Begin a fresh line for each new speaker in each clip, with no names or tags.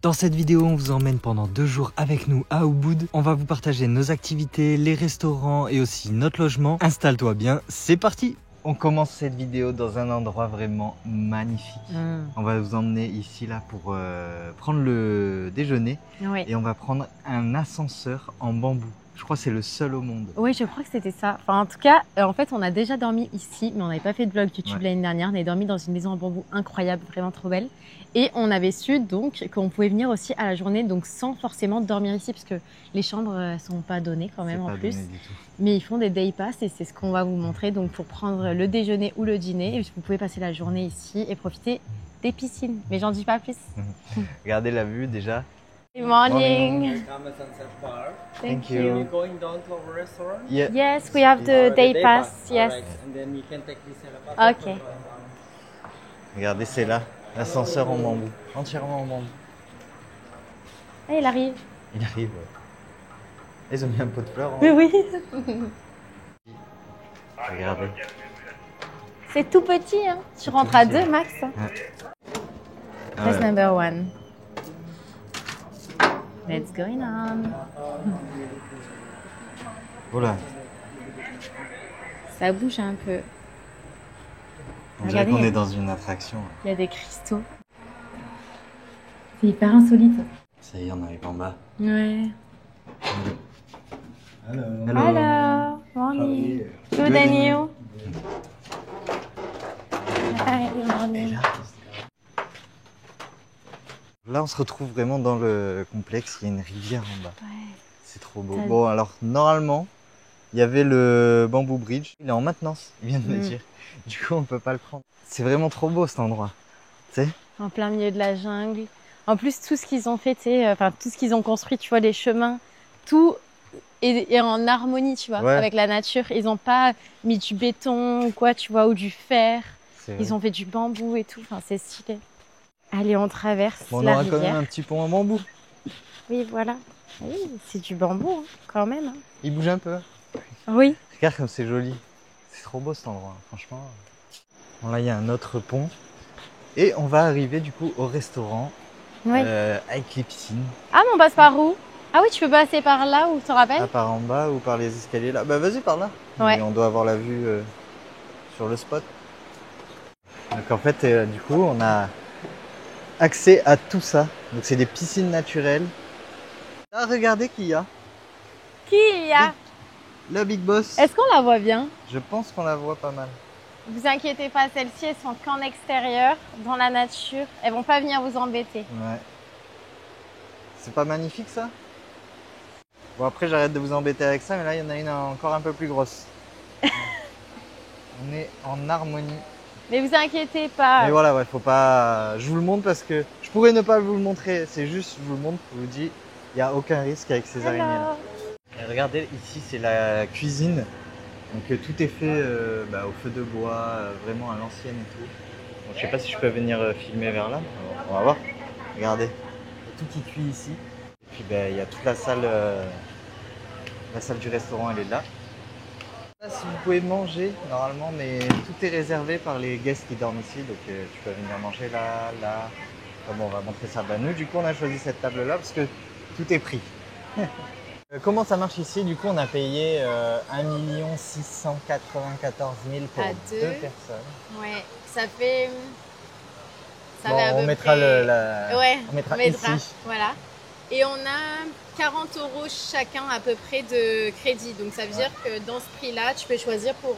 Dans cette vidéo, on vous emmène pendant 2 jours avec nous à Ubud. On va vous partager nos activités, les restaurants et aussi notre logement. Installe-toi bien, c'est parti! On commence cette vidéo dans un endroit vraiment magnifique. On va vous emmener ici là pour prendre le déjeuner.
Oui.
Et on va prendre un ascenseur en bambou. Je crois que c'est le seul au monde.
Oui, je crois que c'était ça. Enfin, en tout cas, en fait, on a déjà dormi ici, mais on n'avait pas fait de vlog YouTube l'année dernière. On avait dormi dans une maison en bambou incroyable, vraiment trop belle. Et on avait su donc qu'on pouvait venir aussi à la journée, donc sans forcément dormir ici, parce que les chambres ne sont pas données quand même en plus. Mais ils font des day pass et c'est ce qu'on va vous montrer. Donc pour prendre le déjeuner ou le dîner, vous pouvez passer la journée ici et profiter des piscines. Mais j'en dis pas plus.
Regardez la vue déjà.
Good morning.
Welcome at Sunset Bar.
Thank
you.
You're going down to our restaurant?
Yeah.
Yes, we have the day pass. Yes.
Alright, and then you can take this elevator.
Okay.
Regardez, c'est là. L'ascenseur en bambou. Entièrement en bambou.
Et il arrive.
Il arrive. Ils ont mis un pot de fleurs.
Oui, oui.
Regardez.
C'est tout petit, hein. Tu rentres à 2 max.
Ouais.
Place number 1. Let's go on.
Voilà.
Ça bouge un peu.
On dirait
Regardez,
qu'on est dans une attraction.
Il y a des cristaux. C'est hyper insolite.
Ça y est, on arrive en bas.
Ouais.
Hello.
Hello. Morning. Good and you? Hi, good morning.
Là, on se retrouve vraiment dans le complexe. Il y a une rivière en bas.
Ouais.
C'est trop beau. Bon, alors, normalement, il y avait le Bamboo Bridge. Il est en maintenance, il vient de me dire. Du coup, on peut pas le prendre. C'est vraiment trop beau cet endroit. Tu sais?
En plein milieu de la jungle. En plus, tout ce qu'ils ont fait, enfin, tout ce qu'ils ont construit, tu vois, les chemins, tout est en harmonie, tu vois, avec la nature. Ils n'ont pas mis du béton ou quoi, tu vois, ou du fer. Ils ont fait du bambou et tout. Enfin, c'est stylé. Allez, on traverse
bon,
la
on aura
rivière.
quand même un petit pont en bambou.
Oui, voilà. Oui, c'est du bambou, hein, quand même. Hein.
Il bouge un peu.
Oui.
Regarde comme c'est joli. C'est trop beau cet endroit, franchement. Bon, là, il y a un autre pont. Et on va arriver du coup au restaurant avec les piscines.
Ah, mais on passe par où? Ah oui, tu peux passer par là, ou tu te rappelles?
Ah, par en bas ou par les escaliers là. Bah vas-y par là.
Ouais.
Et on doit avoir la vue sur le spot. Donc en fait, du coup, on a accès à tout ça. Donc c'est des piscines naturelles. Ah, regardez qui y a.
Qui y a?
Le Big Boss.
Est-ce qu'on la voit bien?
Je pense qu'on la voit pas mal.
Vous inquiétez pas, celles-ci, elles sont qu'en extérieur, dans la nature. Elles vont pas venir vous embêter.
Ouais. C'est pas magnifique ça? Bon après j'arrête de vous embêter avec ça, mais là il y en a une encore un peu plus grosse. On est en harmonie.
Mais vous inquiétez pas.
Mais voilà, ouais, faut pas. Je vous le montre parce que je pourrais ne pas vous le montrer. C'est juste, je vous le montre pour vous dire, il n'y a aucun risque avec ces araignées là. Et regardez, ici c'est la cuisine. Donc tout est fait au feu de bois, vraiment à l'ancienne et tout. Bon, je sais pas si je peux venir filmer vers là. On va voir. Regardez, il y a tout qui cuit ici. Et puis il y a toute la salle du restaurant, elle est là. Là, si vous pouvez manger normalement, mais tout est réservé par les guests qui dorment ici, donc tu peux venir manger là, là. Enfin, bon, on va montrer ça. Nous, du coup, on a choisi cette table-là parce que tout est pris. Comment ça marche ici? Du coup, on a payé 1 694 000 pour
à
2 personnes.
Ouais, ça fait. Ça
bon,
va à peu
on mettra
près...
on mettra ici.
Voilà. Et on a 40 € chacun à peu près de crédit. Donc ça veut dire que dans ce prix-là, tu peux choisir pour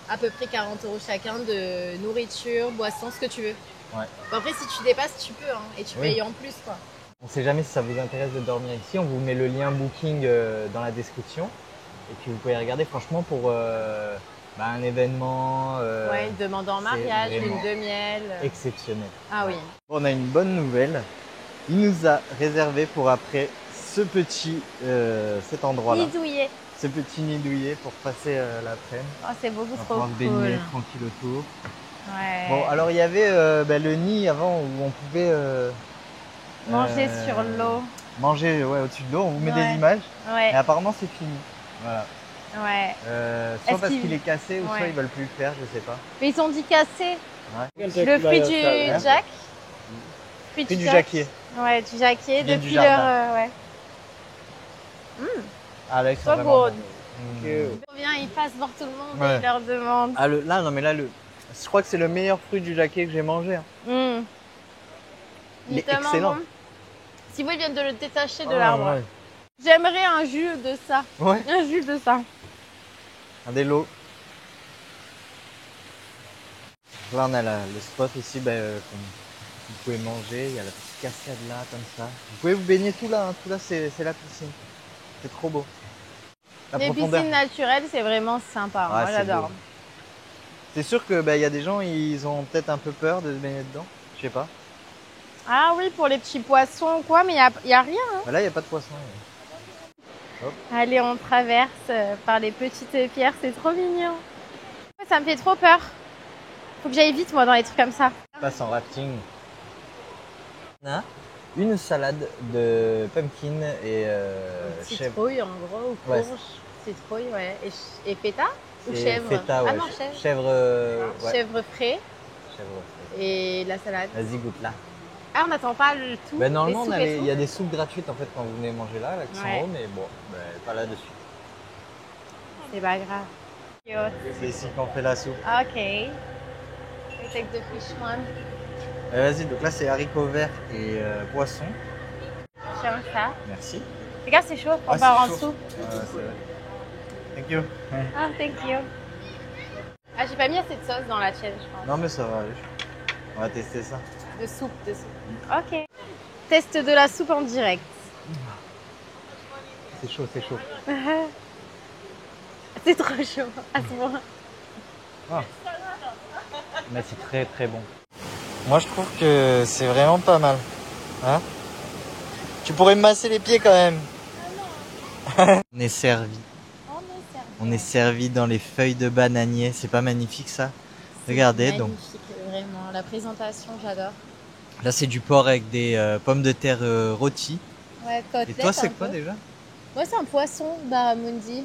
à peu près 40 € chacun de nourriture, boisson, ce que tu veux. Ouais. Bon, après, si tu dépasses, tu peux, hein, et tu payes en plus, quoi.
On ne sait jamais si ça vous intéresse de dormir ici. On vous met le lien booking dans la description. Et puis vous pouvez regarder, franchement, pour un événement.
Ouais, une demande en mariage, une de miel.
Exceptionnel.
Ah oui.
Bon, on a une bonne nouvelle. Il nous a réservé pour après cet endroit-là.
Nidouillé.
Ce petit nid douillet pour passer l'après-midi.
Oh, c'est beaucoup trop
cool. On va pouvoir se baigner tranquille autour.
Ouais.
Bon, alors il y avait le nid avant où on pouvait
manger sur l'eau.
Manger au-dessus de l'eau, on vous met des images.
Ouais.
Et apparemment c'est fini. Voilà.
Ouais.
Soit parce qu'il est cassé ou soit ils veulent plus le faire, je sais pas.
Mais ils ont dit cassé.
Ouais.
Le fruit du jack.
Fruit du jacquier.
Ouais, du jacquet
Bien du
depuis
jardin.
leur... ouais.
Ah là, ils sont
So
vraiment
good.
bons.
Trop bien, ils passent voir tout le monde
Ouais.
et ils leur demandent.
Ah, là, non, mais là, je crois que c'est le meilleur fruit du jacquet que j'ai mangé. Hein. Il est
tellement
excellent.
bon. Si vous, ils viennent de le détacher de
Ah,
l'arbre.
ouais.
J'aimerais un jus de ça.
Ouais.
Un jus de ça.
Un des lots. Là, on a le spot ici, vous pouvez manger. Il y a la petite cascade là, comme ça. Vous pouvez vous baigner tout là. Hein. Tout là, c'est la piscine. C'est trop beau. La
Les
profondeur.
piscines naturelles, c'est vraiment sympa.
Ah,
Moi,
c'est
j'adore.
beau. C'est sûr que y a des gens, ils ont peut-être un peu peur de se baigner dedans. Je sais pas.
Ah oui, pour les petits poissons ou quoi, mais il y a rien. Hein.
Là, il n'y a pas de poisson.
Allez, on traverse par les petites pierres, c'est trop mignon. Ça me fait trop peur. Faut que j'aille vite, moi, dans les trucs comme ça.
On passe en rafting. On a une salade de pumpkin et chèvre.
Citrouille, en gros, ou
Ouais.
courge. Citrouille, ouais. Et feta ou
Et
chèvre?
feta, ouais.
Ah non, chèvre.
Chèvre, ouais.
Chèvre frais
Chèvre frais.
et la salade.
Vas-y, goûte là.
Ah, on n'attend pas le tout.
Normalement,
les soupes et
il
tout.
y a des soupes gratuites en fait quand vous venez manger là qui sont
Ouais.
hauts, mais bon, pas là-dessus.
C'est pas grave. Cute.
C'est ici qu'on fait la soupe.
Ok. We take the fish one.
Vas-y, donc là c'est haricots verts et poisson.
Tiens, ça.
Merci.
Regarde, c'est chaud. On
Ah,
part en
c'est chaud.
dessous.
C'est vrai. Thank you.
Ah, thank you. Ah, j'ai pas mis assez de sauce dans la tienne, je pense.
Non mais ça va aller. On va tester ça.
De soupe. Ok. Test de la soupe en direct.
C'est chaud, c'est chaud.
C'est trop chaud à ce moment.
Ah. Mais c'est très très bon. Moi je trouve que c'est vraiment pas mal. Hein? Tu pourrais me masser les pieds quand même. On est servi. On est servi dans les feuilles de bananier. C'est pas magnifique ça? Regardez donc.
Magnifique, vraiment. La présentation, j'adore.
Là c'est du porc avec des pommes de terre rôties.
Ouais, côtelette.
Et toi c'est
un
quoi
peu.
déjà?
Moi, c'est un poisson barramundi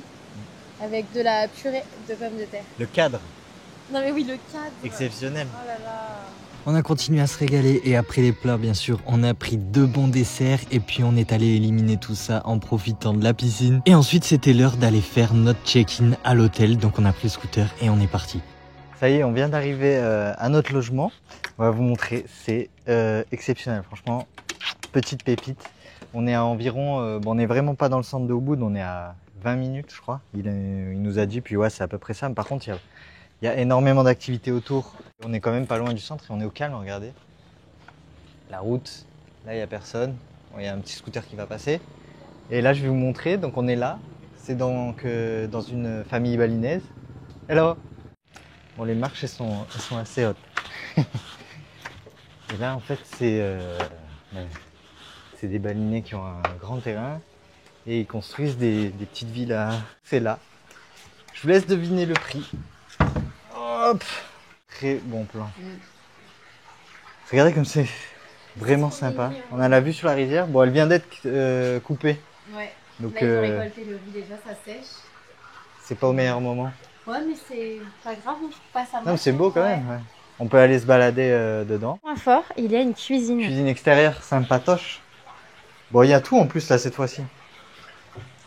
avec de la purée de pommes de terre.
Le cadre.
Non, mais oui, le cadre.
Exceptionnel.
Oh là là.
On a continué à se régaler et après les plats bien sûr on a pris 2 bons desserts et puis on est allé éliminer tout ça en profitant de la piscine. Et ensuite c'était l'heure d'aller faire notre check-in à l'hôtel, donc on a pris le scooter et on est parti. Ça y est, on vient d'arriver à notre logement. On va vous montrer, c'est exceptionnel franchement, petite pépite. On est à environ, on n'est vraiment pas dans le centre de Ubud, on est à 20 minutes je crois. Il nous a dit, puis ouais c'est à peu près ça, mais par contre il y a énormément d'activités autour. On est quand même pas loin du centre et on est au calme, regardez. La route, là il n'y a personne. Bon, il y a un petit scooter qui va passer. Et là je vais vous montrer, donc on est là. C'est donc dans une famille balinaise. Hello. Bon les marches elles sont assez hautes. Et là en fait c'est des balinais qui ont un grand terrain. Et ils construisent des petites villas. C'est là. Je vous laisse deviner le prix. Hop. Très bon plan. Regardez comme c'est vraiment sympa. On a la vue sur la rivière. Bon, elle vient d'être coupée.
Ouais.
Donc,
Là, ils ont récolté le riz déjà, ça sèche.
c'est pas au meilleur moment.
Ouais, mais c'est pas grave, je trouve pas ça.
Non, mais c'est beau quand même. Ouais. On peut aller se balader dedans.
Point fort, il y a une cuisine.
Cuisine extérieure, sympatoche. Bon, il y a tout en plus là cette fois-ci.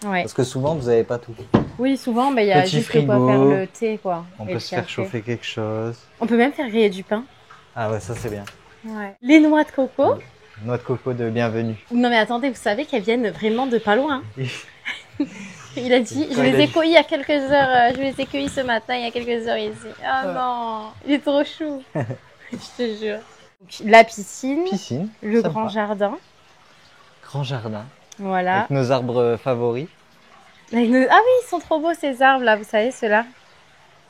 Ouais.
Parce que souvent, vous n'avez pas tout.
Oui, souvent, il y a
Petit
juste de quoi
frigo.
faire le thé, quoi.
On
et
peut
le
se faire
café.
chauffer quelque chose.
On peut même faire griller du pain.
Ah ouais, ça c'est bien.
Ouais. Les noix de coco.
Noix de coco de bienvenue.
Non mais attendez, vous savez qu'elles viennent vraiment de pas loin. Il a dit, je
Quand
les
il a
ai
dit-
cueillies il y a quelques heures, je les ai cueillies ce matin, il y a quelques heures ici. Oh non, il est trop chou. Je te jure. Donc, la piscine,
Piscine.
le
sympa.
grand jardin.
Grand jardin.
Voilà.
Avec nos arbres favoris.
Ah oui, ils sont trop beaux ces arbres là, vous savez, ceux-là.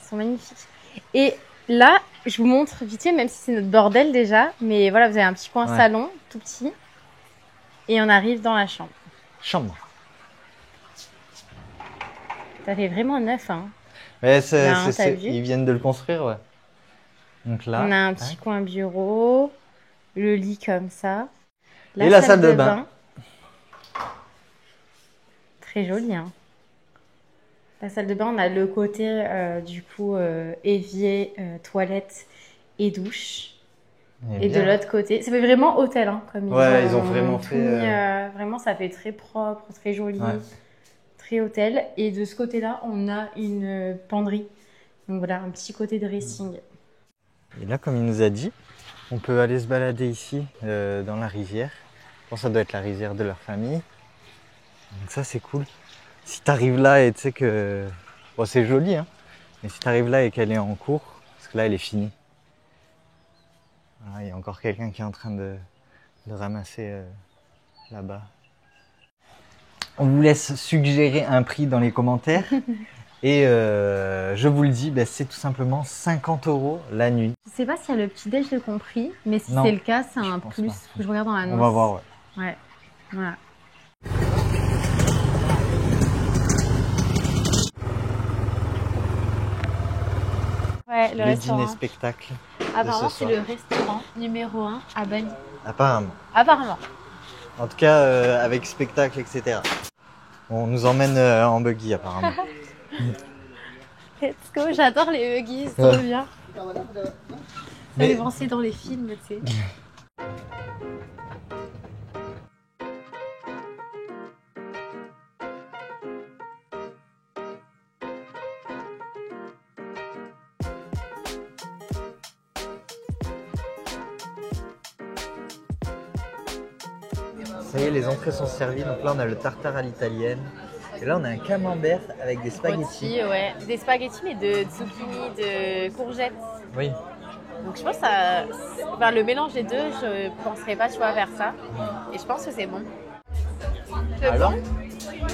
Ils sont magnifiques. Et là, je vous montre vite fait, même si c'est notre bordel déjà, mais voilà, vous avez un petit coin
Ouais.
salon, tout petit. Et on arrive dans la chambre.
Chambre.
Ça fait vraiment neuf, hein.
Ouais,
Là, t'as vu
ils viennent de le construire, ouais. Donc là.
On a un petit coin bureau, le lit comme ça.
Et la salle de bain.
Très joli, hein. La salle de bain, on a le côté du coup évier, toilette et douche. Et de l'autre côté, ça fait vraiment hôtel, hein, comme
ils ont vraiment
tout
fait.
mis, vraiment, ça fait très propre, très joli, très hôtel. Et de ce côté-là, on a une penderie. Donc voilà, un petit côté dressing.
Et là, comme il nous a dit, on peut aller se balader ici, dans la rivière. Je pense que ça doit être la rivière de leur famille. Donc ça, c'est cool. Si tu arrives là et tu sais que... Bon, c'est joli, hein. Mais si tu arrives là et qu'elle est en cours, parce que là, elle est finie. Voilà, il y a encore quelqu'un qui est en train de ramasser là-bas. On vous laisse suggérer un prix dans les commentaires. Et je vous le dis, c'est tout simplement 50 € la nuit.
Je sais pas s'il y a le petit déj de compris, mais si c'est le cas, c'est un plus. Faut que je regarde dans l'annonce.
On va voir,
ouais. Voilà. Ouais, le restaurant.
Dîner spectacle.
Apparemment, c'est le restaurant numéro 1 à Bali.
Apparemment. En tout cas, avec spectacle, etc. On nous emmène en buggy, apparemment.
Let's go, j'adore les buggies, c'est trop bien. Ça fait penser dans les films, tu sais.
Ça y est, les entrées sont servies. Donc là, on a le tartare à l'italienne. Et là, on a un camembert avec des spaghettis.
Ouais, des spaghettis, mais de zucchini, de courgettes.
Oui.
Donc je pense que le mélange des deux, je penserais pas, tu vois, vers ça. Et je pense que c'est bon. C'est
Alors
bon. Je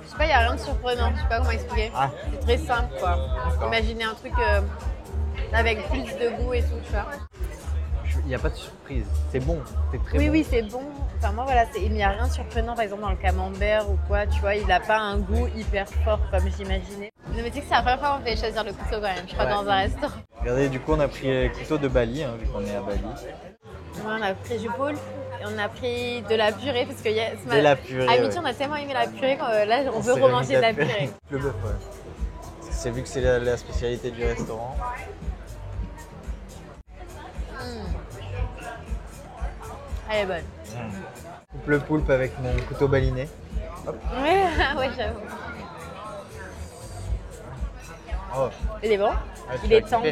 sais pas, il n'y a rien de surprenant. Je sais pas comment expliquer. C'est très simple, quoi. Imaginez un truc avec plus de goût et tout, tu vois.
Il n'y a pas de surprise. C'est bon. C'est très bon.
Oui, c'est bon. Enfin, moi, voilà, il n'y a rien de surprenant, par exemple, dans le camembert ou quoi, tu vois, il n'a pas un goût hyper fort comme j'imaginais. Non, mais tu sais que c'est la première fois qu'on fait choisir le couteau quand même, je crois, dans un restaurant.
Regardez, du coup, on a pris le couteau de Bali, hein, vu qu'on est à Bali.
On a pris du poule et on a pris de la purée, parce que
de la purée,
à midi, on a tellement aimé la purée que là, on veut remanger de la purée.
Le bœuf, C'est vu que c'est la spécialité du restaurant.
Elle est bonne.
Coupe le poulpe avec mon couteau balinais. Hop.
Ouais, j'avoue.
Oh.
Il est bon. Il est tendre.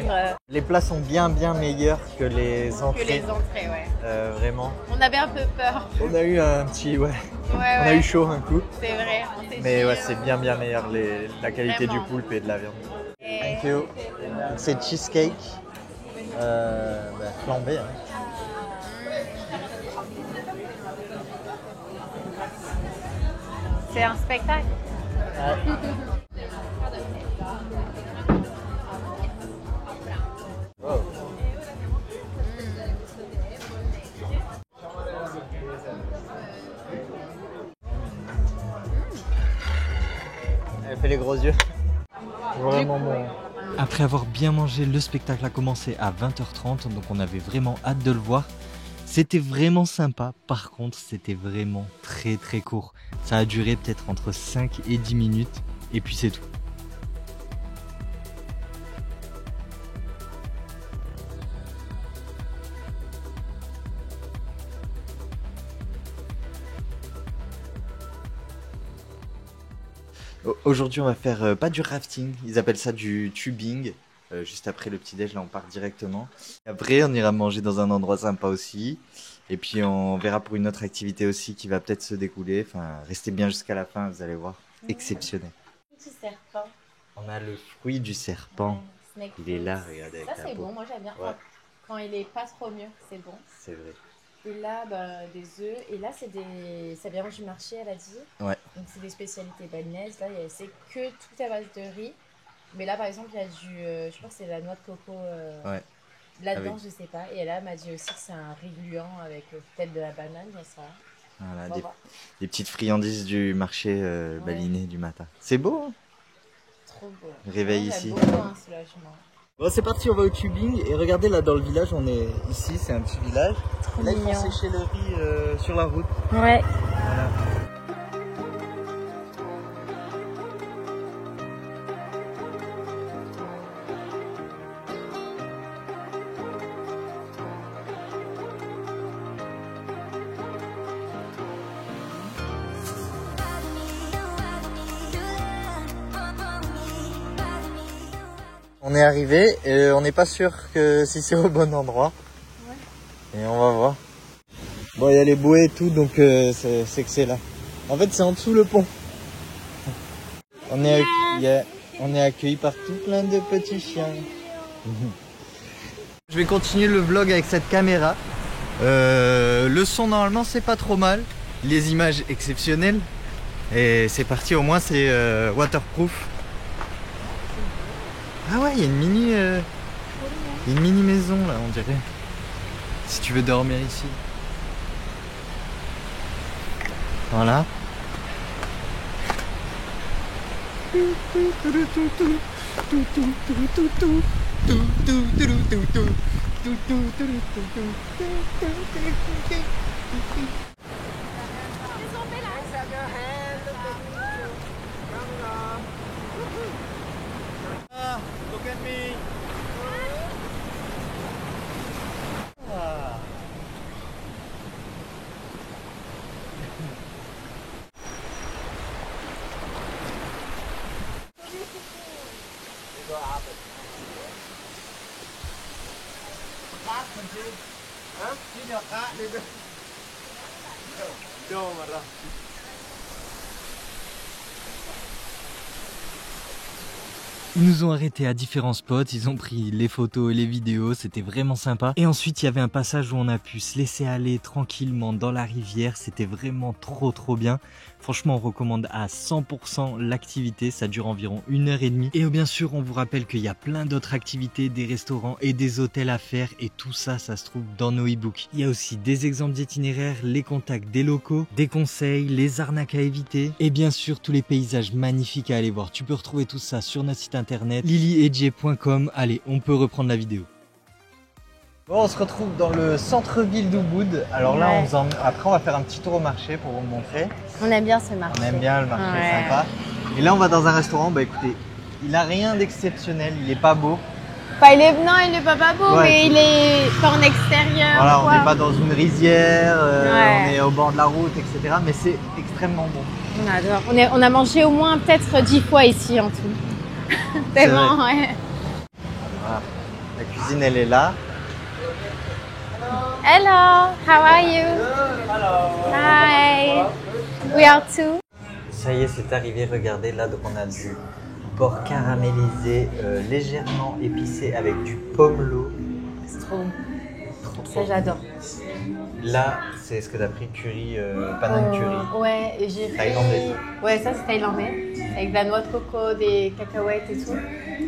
Les plats sont bien meilleurs que les entrées.
Que les entrées, ouais.
Vraiment.
On avait un peu peur.
On a eu un petit, on a eu chaud un coup.
C'est vrai.
Mais c'est bien meilleur la qualité du poulpe et de la viande. Thank you. C'est cheesecake flambé. Hein.
C'est un spectacle.
Wow. Elle fait les gros yeux. Vraiment bon. Après avoir bien mangé, le spectacle a commencé à 20h30, donc on avait vraiment hâte de le voir. C'était vraiment sympa, par contre c'était vraiment très court. Ça a duré peut-être entre 5 et 10 minutes, et puis c'est tout. Aujourd'hui on va faire pas du rafting, ils appellent ça du tubing. Juste après le petit déj, là on part directement. Après on ira manger dans un endroit sympa aussi. Et puis on verra pour une autre activité aussi qui va peut-être se découler. Enfin, restez bien jusqu'à la fin, vous allez voir. Exceptionnel.
Petit serpent.
On a le fruit du serpent.
Ouais,
il est là, regardez. Avec
ça c'est bon, moi j'aime bien. Ouais. Quand il est pas trop mûr, c'est bon.
C'est vrai.
Et là, des œufs. Et là, ça vient du marché, elle a dit.
Ouais.
Donc c'est des spécialités balinaises. Là, c'est que tout à base de riz. Mais là, par exemple, il y a je crois que c'est la noix de coco.
Ouais.
Là-dedans, je sais pas. Et là, elle m'a dit aussi que c'est un riz gluant avec peut-être de la banane, j'en sais rien.
Voilà, des petites friandises du marché balinais du matin. C'est beau, hein?
Trop beau.
Réveil ici.
J'aime beaucoup ce logement.
Bon, c'est parti, on va au tubing. Et regardez, là, dans le village, on est ici, c'est un petit village.
Trop
là,
mignon.
Ils font sécher le riz sur la route.
Ouais.
Voilà. On est arrivé et on n'est pas sûr que si c'est au bon endroit. Ouais. Et on va voir. Bon, il y a les bouées et tout, donc c'est que c'est là. En fait, c'est en dessous le pont. On est accueillis par tout plein de petits chiens. Je vais continuer le vlog avec cette caméra. Le son normalement c'est pas trop mal. Les images exceptionnelles. Et c'est parti, au moins c'est waterproof. Ah ouais, il y a une mini maison là, on dirait. Si tu veux dormir ici. Voilà. Look at me. Ils nous ont arrêtés à différents spots, ils ont pris les photos et les vidéos, c'était vraiment sympa. Et ensuite il y avait un passage où on a pu se laisser aller tranquillement dans la rivière, c'était vraiment trop bien. Franchement on recommande à 100% l'activité, ça dure environ 1h30. Et bien sûr on vous rappelle qu'il y a plein d'autres activités, des restaurants et des hôtels à faire et tout ça, ça se trouve dans nos e-books. Il y a aussi des exemples d'itinéraires, les contacts des locaux, des conseils, les arnaques à éviter et bien sûr tous les paysages magnifiques à aller voir. Tu peux retrouver tout ça sur notre site internet lilyedj.com. Allez, on peut reprendre la vidéo. Bon, on se retrouve dans le centre-ville d'Ubud. Alors là, après on va faire un petit tour au marché pour vous montrer.
On aime bien ce marché.
On aime bien le marché, sympa. Et là, on va dans un restaurant. Bah écoutez, il a rien d'exceptionnel, il est pas beau.
Enfin, il est pas beau, mais il est pas en extérieur.
Voilà, on n'est pas dans une rizière, on est au bord de la route, etc. Mais c'est extrêmement bon.
On adore. On a mangé au moins peut-être 10 fois ici en tout. Tellement, ouais.
Voilà. La cuisine, elle est là.
Hello, how are you?
Hello.
Hi. We are two.
Ça y est, c'est arrivé. Regardez, là, donc on a du porc caramélisé, légèrement épicé avec du pomelot.
C'est trop bon.
Trop
Ça, j'adore.
Là, c'est ce que t'as pris, curry, panang curry.
Ouais, et j'ai pris...
Thaïlandais.
Ouais, ça c'est thaïlandais. Avec de la noix de coco, des cacahuètes et tout.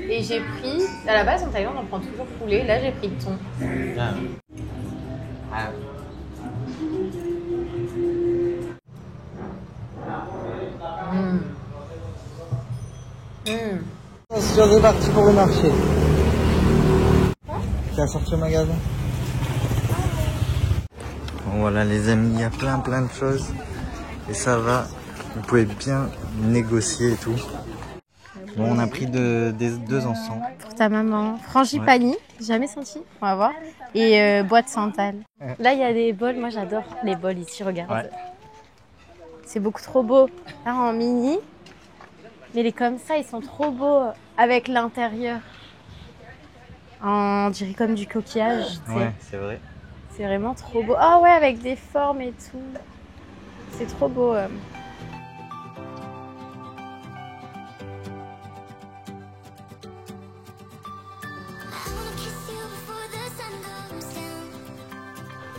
Et j'ai pris... À la base, en Thaïlande, on prend toujours poulet. Là, j'ai pris le thon.
Ah. Ah. On se reparti pour le marché. Tu as sorti au magasin? Bon, voilà les amis, il y a plein de choses. Et ça va, vous pouvez bien négocier et tout. Bon, on a pris des deux encens.
Pour ta maman. Frangipani, jamais senti. On va voir. Et bois de santal. Là, il y a des bols. Moi, j'adore les bols ici. Regarde. Ouais. C'est beaucoup trop beau. Là, en mini. Mais les comme ça, ils sont trop beaux avec l'intérieur. On dirait comme du coquillage.
Ouais, c'est vrai.
C'est vraiment trop beau. Ah ouais, avec des formes et tout. C'est trop beau.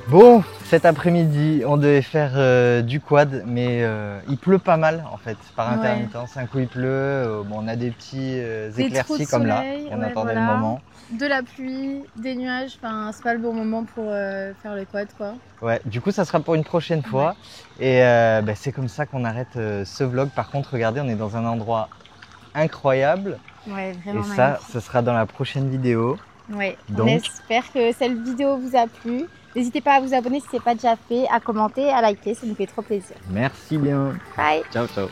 Bon, cet après-midi, on devait faire du quad, mais il pleut pas mal en fait, par intermittence. Un coup il pleut, bon, on a des petits éclaircies comme là, on attendait le moment.
De la pluie, des nuages, enfin c'est pas le bon moment pour faire le quad quoi.
Ouais, du coup ça sera pour une prochaine fois. Et c'est comme ça qu'on arrête ce vlog. Par contre, regardez, on est dans un endroit incroyable.
Ouais, vraiment
et ça, ce sera dans la prochaine vidéo.
Ouais,
donc,
on espère que cette vidéo vous a plu. N'hésitez pas à vous abonner si ce n'est pas déjà fait, à commenter, à liker, ça nous fait trop plaisir.
Merci bien.
Bye.
Ciao, ciao.